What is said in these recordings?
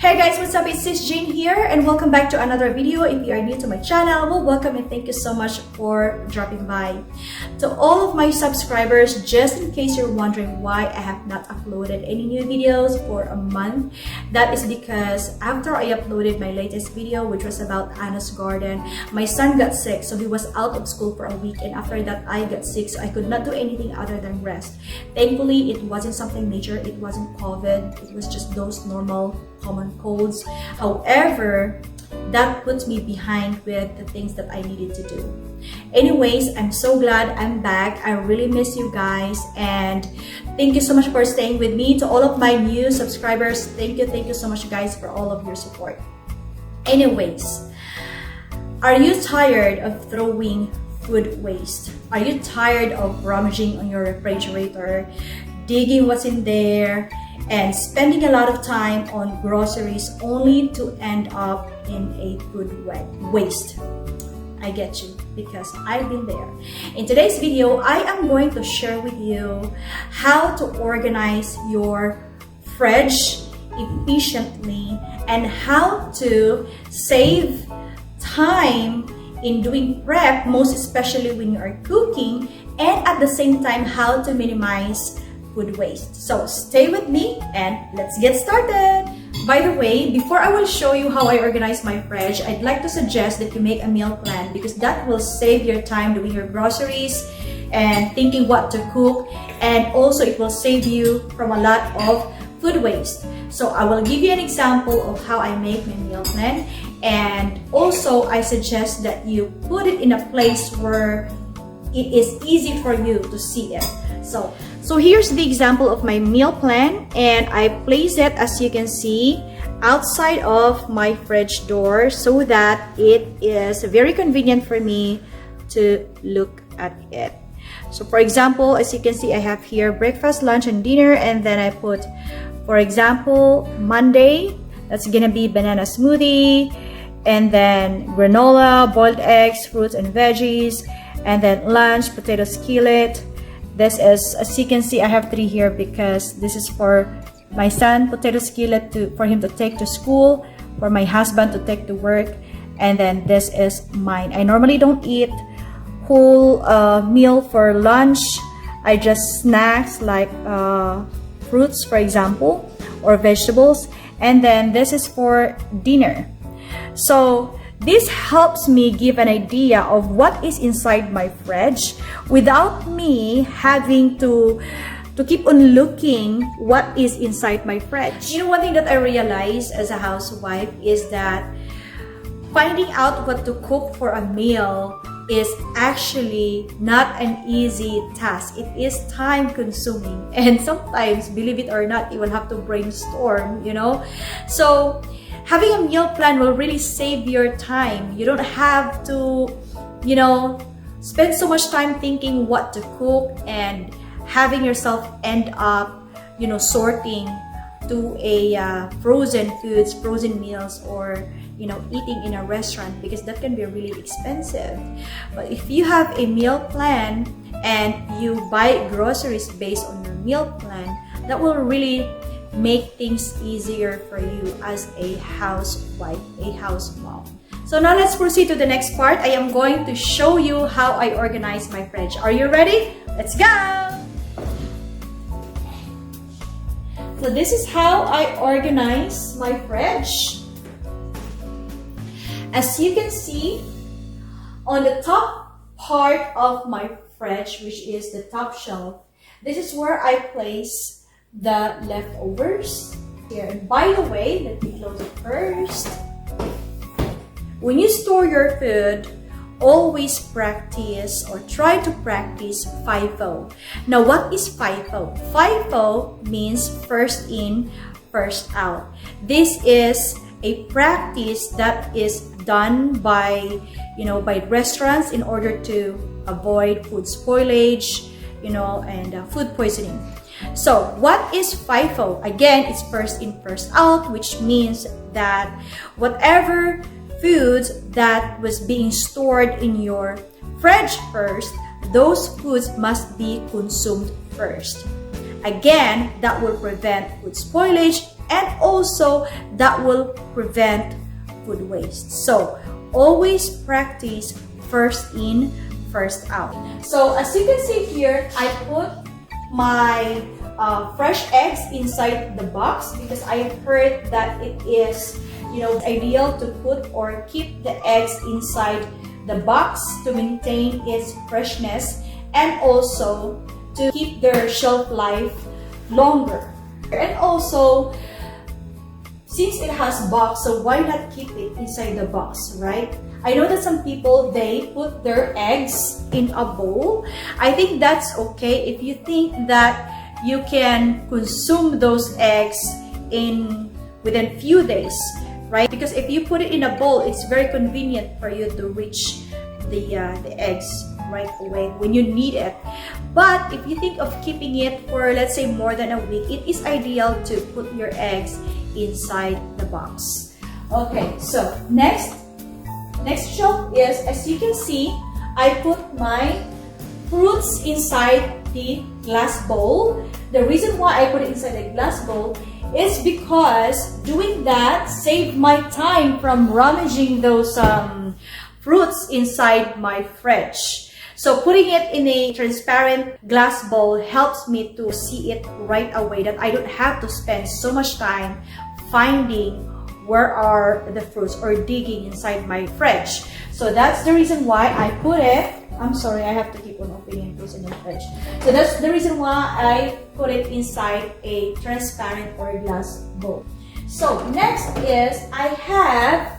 Hey guys, what's up? It's Sis Jane here and welcome back to another video. If you are new to my channel, well, welcome and thank you so much for dropping by. To all of my subscribers, just in case you're wondering why I have not uploaded any new videos for a month, that is because after I uploaded my latest video, which was about Anna's garden, my son got sick, so he was out of school for a week, and after that I got sick, so I could not do anything other than rest. Thankfully, it wasn't something major, it wasn't COVID, it was just those normal common colds. However, that puts me behind with the things that I needed to do. Anyways, I'm so glad I'm back. I really miss you guys, and thank you so much for staying with me. To all of my new subscribers, thank you so much guys for all of your support. Anyways, are you tired of throwing food waste? Are you tired of rummaging on your refrigerator, digging what's in there, and spending a lot of time on groceries only to end up in a food waste? I get you, because I've been there. In today's video, I am going to share with you how to organize your fridge efficiently and how to save time in doing prep, most especially when you are cooking, and at the same time how to minimize food waste. So stay with me and let's get started. By the way, before I will show you how I organize my fridge, I'd like to suggest that you make a meal plan, because that will save your time doing your groceries and thinking what to cook, and also it will save you from a lot of food waste. So I will give you an example of how I make my meal plan, and also I suggest that you put it in a place where it is easy for you to see it. So here's the example of my meal plan, and I place it, as you can see, outside of my fridge door so that it is very convenient for me to look at it. So for example, as you can see, I have here breakfast, lunch, and dinner, and then I put, for example, Monday, that's gonna be banana smoothie, and then granola, boiled eggs, fruits and veggies, and then lunch, potato skillet. This is, as you can see, I have 3 here because this is for my son, potato skillet for him to take to school, for my husband to take to work, and then this is mine. I normally don't eat whole meal for lunch. I just snacks like fruits, for example, or vegetables, and then this is for dinner. So this helps me give an idea of what is inside my fridge without me having to keep on looking what is inside my fridge. You know, one thing that I realized as a housewife is that finding out what to cook for a meal is actually not an easy task. It is time consuming, and sometimes, believe it or not, you will have to brainstorm, you know. So having a meal plan will really save your time. You don't have to, you know, spend so much time thinking what to cook and having yourself end up, you know, sorting to a frozen foods, frozen meals, or, you know, eating in a restaurant, because that can be really expensive. But if you have a meal plan and you buy groceries based on your meal plan, that will really make things easier for you as a housewife, a house mom. So now let's proceed to the next part. I am going to show you how I organize my fridge. Are you ready? Let's go! So this is how I organize my fridge. As you can see, on the top part of my fridge, which is the top shelf, this is where I place the leftovers here. And by the way, let me close it first. When you store your food, always practice or try to practice FIFO. Now, what is FIFO? FIFO means first in, first out. This is a practice that is done by, you know, by restaurants in order to avoid food spoilage, you know, and food poisoning. So what is FIFO? Again, it's first in, first out, which means that whatever foods that was being stored in your fridge first, those foods must be consumed first. Again, that will prevent food spoilage and also that will prevent food waste. So always practice first in, first out. So as you can see here, I put my fresh eggs inside the box because I have heard that it is, ideal to put or keep the eggs inside the box to maintain its freshness and also to keep their shelf life longer. And also, since it has box, so why not keep it inside the box, right? I know that some people, they put their eggs in a bowl. I think that's okay if you think that you can consume those eggs within few days, right? Because if you put it in a bowl, it's very convenient for you to reach the eggs right away when you need it. But if you think of keeping it for, let's say, more than a week, it is ideal to put your eggs inside the box. Okay, so next shelf is, as you can see, I put my fruits inside the glass bowl. The reason why I put it inside the glass bowl is because doing that saved my time from rummaging those fruits inside my fridge. So putting it in a transparent glass bowl helps me to see it right away, that I don't have to spend so much time finding where are the fruits or digging inside my fridge. So that's the reason why I put it. I'm sorry, I have to keep on opening fruits in the fridge. So that's the reason why I put it inside a transparent or glass bowl. So next is, I have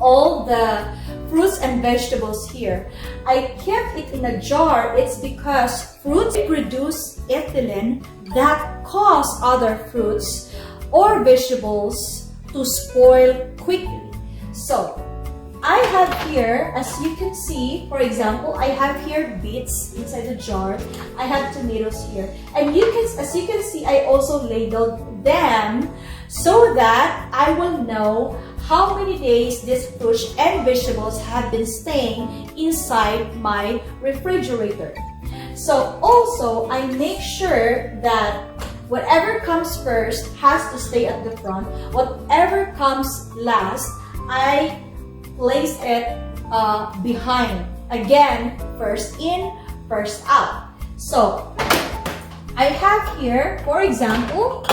all the fruits and vegetables here. I kept it in a jar. It's because fruits produce ethylene that cause other fruits or vegetables to spoil quickly. So I have here, as you can see, for example, I have here beets inside the jar. I have tomatoes here. And as you can see, I also labeled them so that I will know how many days these fruits and vegetables have been staying inside my refrigerator. So also, I make sure that whatever comes first has to stay at the front. Whatever comes last, I place it behind. Again, first in, first out. So I have here, for example,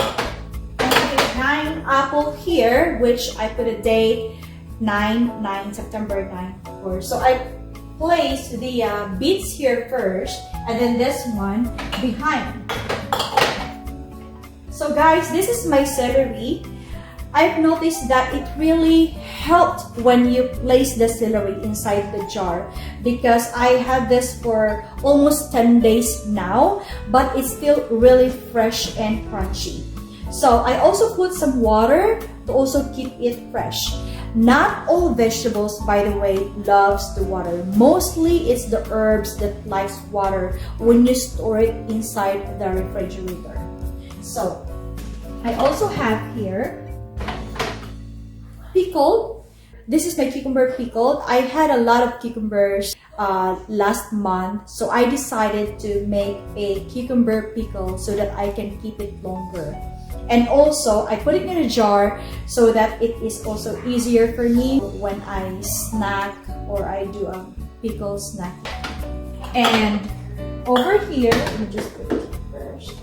I have 9 apple here, which I put a date 9 September 9, of course. So I place the beets here first, and then this one behind. So guys, this is my celery. I've noticed that it really helped when you place the celery inside the jar, because I had this for almost 10 days now, but it's still really fresh and crunchy. So I also put some water to also keep it fresh. Not all vegetables, by the way, loves the water. Mostly it's the herbs that likes water when you store it inside the refrigerator. So I also have here pickle. This is my cucumber pickled. I had a lot of cucumbers last month, so I decided to make a cucumber pickle so that I can keep it longer. And also, I put it in a jar so that it is also easier for me when I snack or I do a pickle snack. And over here, let me just put it first.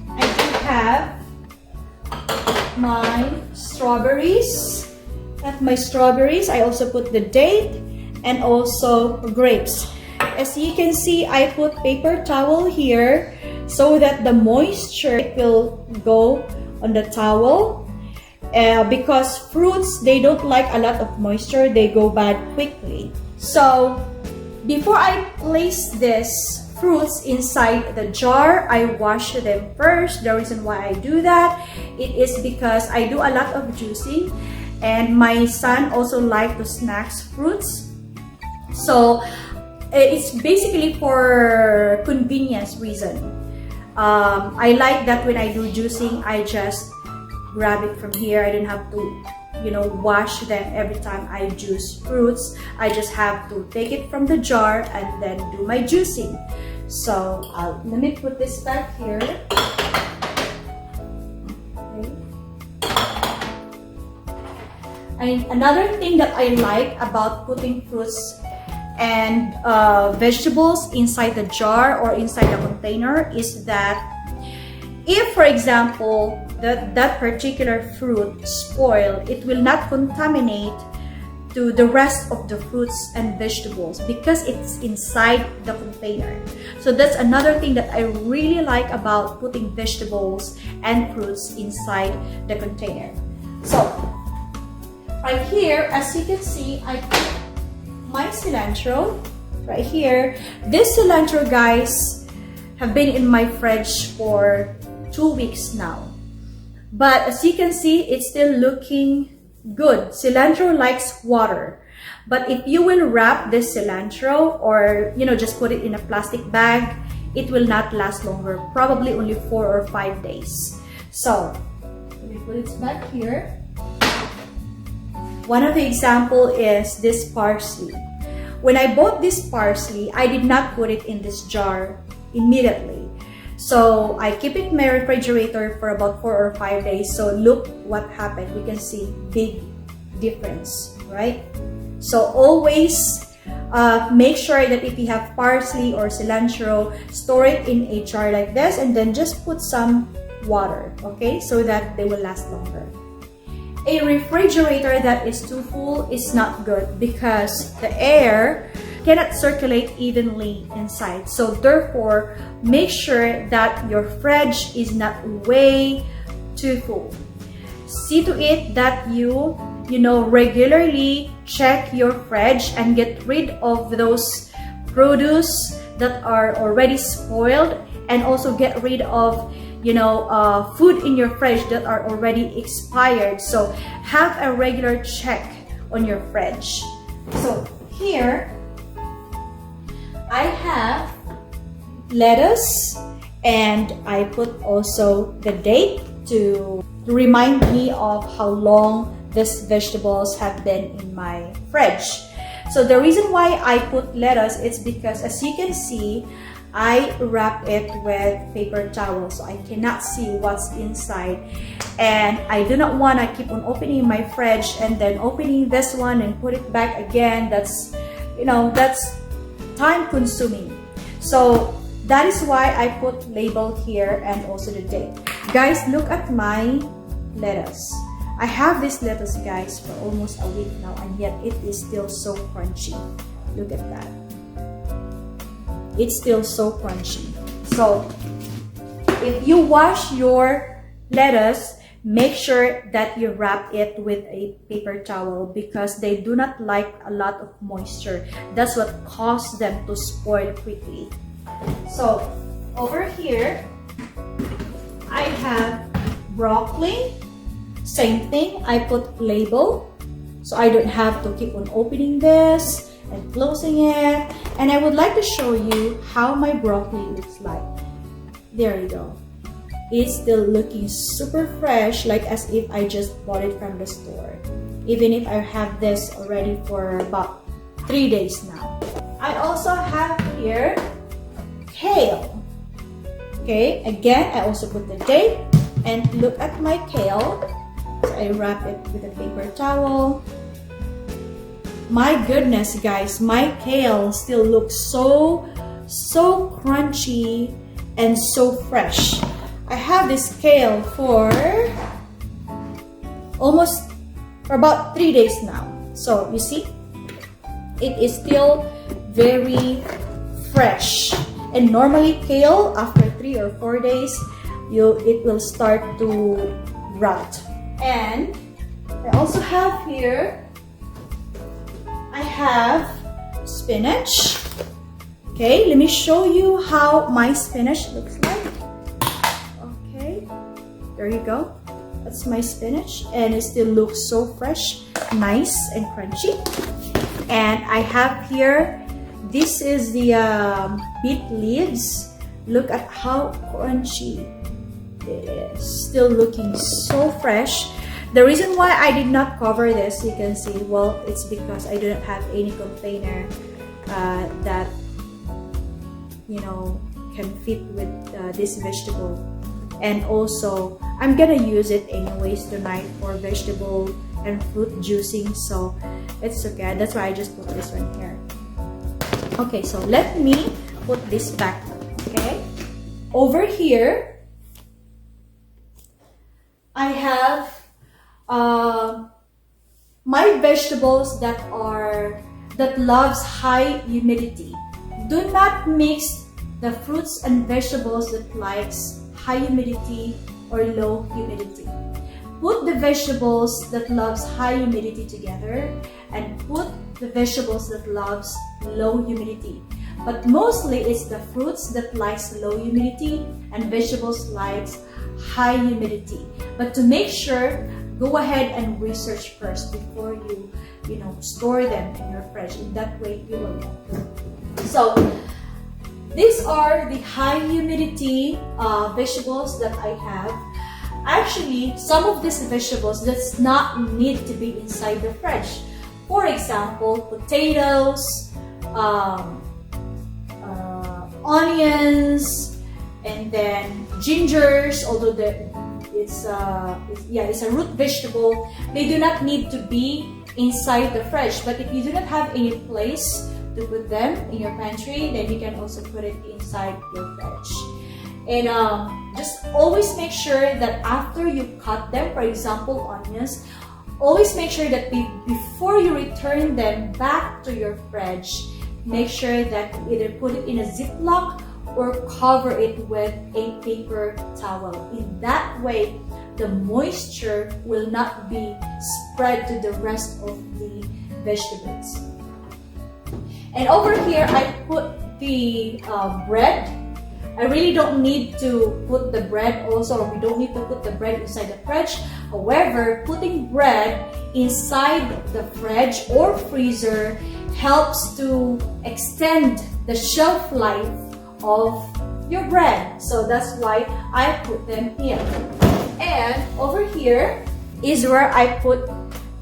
I do have my strawberries. I also put the date and also grapes. As you can see, I put paper towel here so that the moisture will go on the towel, because fruits, they don't like a lot of moisture, they go bad quickly. So before I place this fruits inside the jar, I wash them first. The reason why I do that, it is because I do a lot of juicing, and my son also likes to snack fruits. So it's basically for convenience reason. I like that when I do juicing, I just grab it from here. I don't have to, wash them every time I juice fruits. I just have to take it from the jar and then do my juicing. So let me put this back here. Okay. And another thing that I like about putting fruits and vegetables inside the jar or inside the container is that if, for example, that particular fruit spoil, it will not contaminate to the rest of the fruits and vegetables because it's inside the container. So that's another thing that I really like about putting vegetables and fruits inside the container. So right here, as you can see, I put my cilantro right here. This cilantro, guys, have been in my fridge for 2 weeks now. But as you can see, it's still looking good. Cilantro likes water. But if you will wrap this cilantro or, you know, just put it in a plastic bag, it will not last longer. Probably only 4 or 5 days. So, let me put it back here. One of the example is this parsley. When I bought this parsley, I did not put it in this jar immediately. So I keep it in my refrigerator for about 4 or 5 days. So look what happened. We can see big difference, right? So always make sure that if you have parsley or cilantro, store it in a jar like this and then just put some water, okay? So that they will last longer. A refrigerator that is too full is not good because the air cannot circulate evenly inside. So therefore, make sure that your fridge is not way too full. See to it that you regularly check your fridge and get rid of those produce that are already spoiled, and also get rid of food in your fridge that are already expired. So have a regular check on your fridge. So here I have lettuce and I put also the date to remind me of how long these vegetables have been in my fridge. So the reason why I put lettuce is because, as you can see, I wrap it with paper towel so I cannot see what's inside, and I do not want to keep on opening my fridge and then opening this one and put it back again. That's time consuming. So that is why I put label here and also the date. Guys, look at my lettuce. I have this lettuce, guys, for almost a week now, and yet it is still so crunchy. Look at that. It's still so crunchy. So if you wash your lettuce, make sure that you wrap it with a paper towel because they do not like a lot of moisture. That's what causes them to spoil quickly. So over here, I have broccoli. Same thing, I put label so I don't have to keep on opening this and closing it. And I would like to show you how my broccoli looks like. There you go. It's still looking super fresh, like as if I just bought it from the store, even if I have this already for about 3 days now. I also have here kale. Okay, again, I also put the date, and look at my kale. So I wrap it with a paper towel. My goodness, guys, my kale still looks so crunchy and so fresh. I have this kale for about 3 days now. So you see, it is still very fresh. And normally kale, after 3 or 4 days, it will start to rot. And I also have here, I have spinach. Okay, let me show you how my spinach looks like. Okay, there you go. That's my spinach, and it still looks so fresh, nice and crunchy. And I have here, this is the beet leaves. Look at how crunchy it is. Still looking so fresh. The reason why I did not cover this, you can see, well, it's because I do not have any container that can fit with this vegetable And also, I'm gonna use it anyways tonight for vegetable and fruit juicing, so it's okay. That's why I just put this one here. Okay, so let me put this back, okay? Over here, I have my vegetables that loves high humidity. Do not mix the fruits and vegetables that likes high humidity or low humidity. Put the vegetables that loves high humidity together and put the vegetables that loves low humidity. But mostly it's the fruits that likes low humidity and vegetables likes high humidity. But to make sure, go ahead and research first before you store them in your fridge. In that way, you will know. So these are the high humidity vegetables that I have. Actually, some of these vegetables does not need to be inside the fridge. For example, potatoes, onions, and then gingers, although it's a root vegetable, they do not need to be inside the fridge. But if you do not have any place to put them in your pantry, then you can also put it inside your fridge. And just always make sure that after you cut them, for example, onions, always make sure that before you return them back to your fridge, make sure that you either put it in a Ziploc or cover it with a paper towel. In that way, the moisture will not be spread to the rest of the vegetables. And over here, I put the bread. I really don't need to put the bread also, or we don't need to put the bread inside the fridge. However, putting bread inside the fridge or freezer helps to extend the shelf life of your bread. So that's why I put them here. And over here is where I put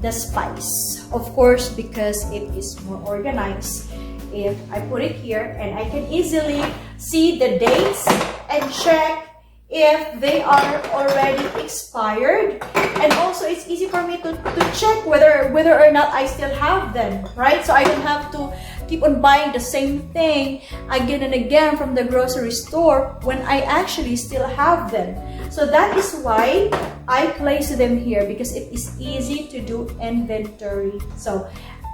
the spice. Of course, because it is more organized. If I put it here, and I can easily see the dates and check if they are already expired. And also it's easy for me to check whether or not I still have them, right? So I don't have to keep on buying the same thing again and again from the grocery store when I actually still have them. So that is why I place them here, because it is easy to do inventory. So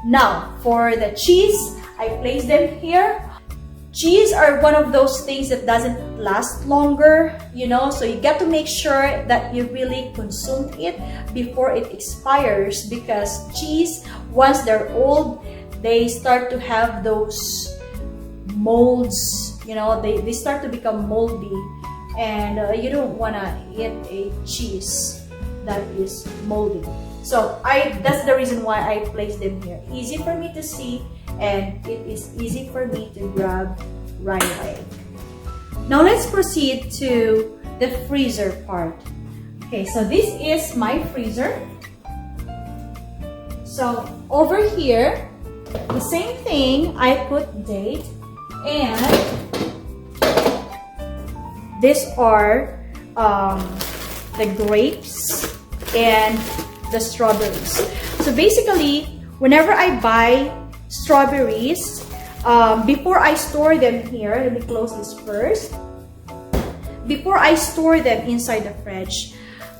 now for the cheese, I place them here. Cheese are one of those things that doesn't last longer, so you got to make sure that you really consume it before it expires, because cheese, once they're old, they start to have those molds, they start to become moldy, and you don't want to eat a cheese that is moldy. So that's the reason why I place them here. Easy for me to see, and it is easy for me to grab right away. Now let's proceed to the freezer part. Okay, so this is my freezer. So over here, the same thing, I put date, and these are the grapes and the strawberries. So basically, whenever I buy strawberries, before I store them here, let me close this first. Before I store them inside the fridge,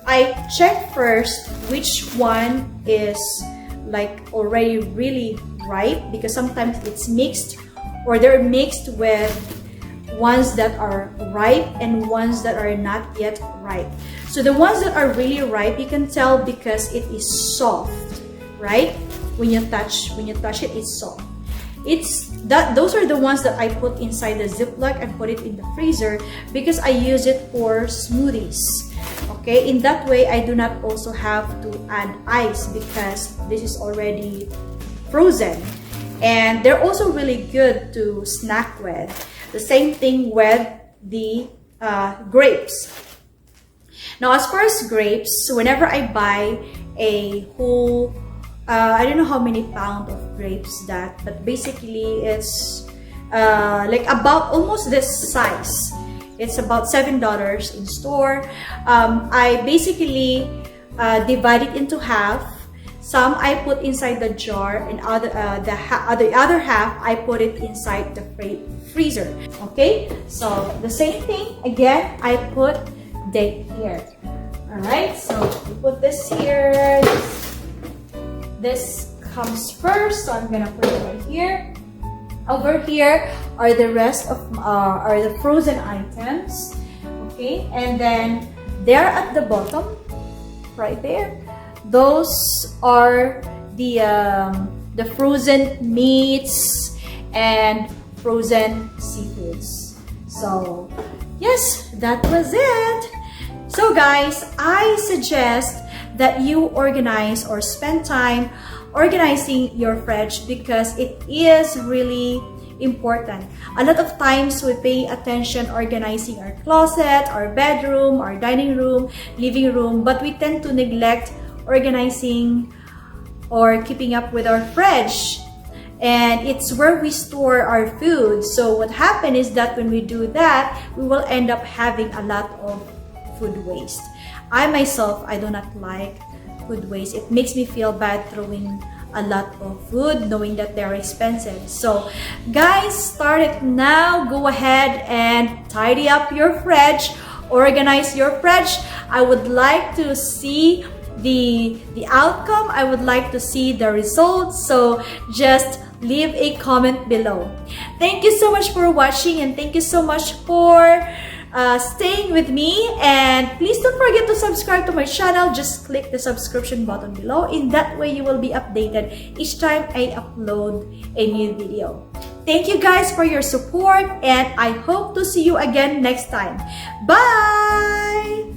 I check first which one is like already really ripe, because sometimes it's mixed, or they're mixed with ones that are ripe and ones that are not yet ripe. So the ones that are really ripe, you can tell because it is soft, right? When you touch it, it's soft. Those are the ones that I put inside the Ziploc and put it in the freezer, because I use it for smoothies. Okay, in that way I do not also have to add ice, because this is already frozen, and they're also really good to snack with. The same thing with the grapes. Now, as far as grapes, whenever I buy a whole, I don't know how many pounds of grapes but basically it's like about almost this size. It's about $7 in store. I basically divide it into half. Some I put inside the jar, and the other half I put it inside the freezer. Okay, so the same thing again. I put date here. All right, so we put this here. This comes first, so I'm gonna put it right here. Over here are the rest of are the frozen items. Okay, and then there at the bottom, right there, those are the frozen meats and frozen seafoods. So yes, that was it. So guys, I suggest that you organize or spend time organizing your fridge, because it is really important. A lot of times we pay attention organizing our closet, our bedroom, our dining room, living room, but we tend to neglect organizing or keeping up with our fridge, and it's where we store our food. So what happens is that when we do that, we will end up having a lot of food waste. I myself, I do not like food waste. It makes me feel bad throwing a lot of food knowing that they're expensive. So guys, start it now. Go ahead and tidy up your fridge, organize your fridge. I would like to see the outcome. I would like to see the results. So just leave a comment below. Thank you so much for watching, and thank you so much for staying with me. And please don't forget to subscribe to my channel. Just click the subscription button below. In that way, you will be updated each time I upload a new video. Thank you guys for your support, and I hope to see you again next time. Bye!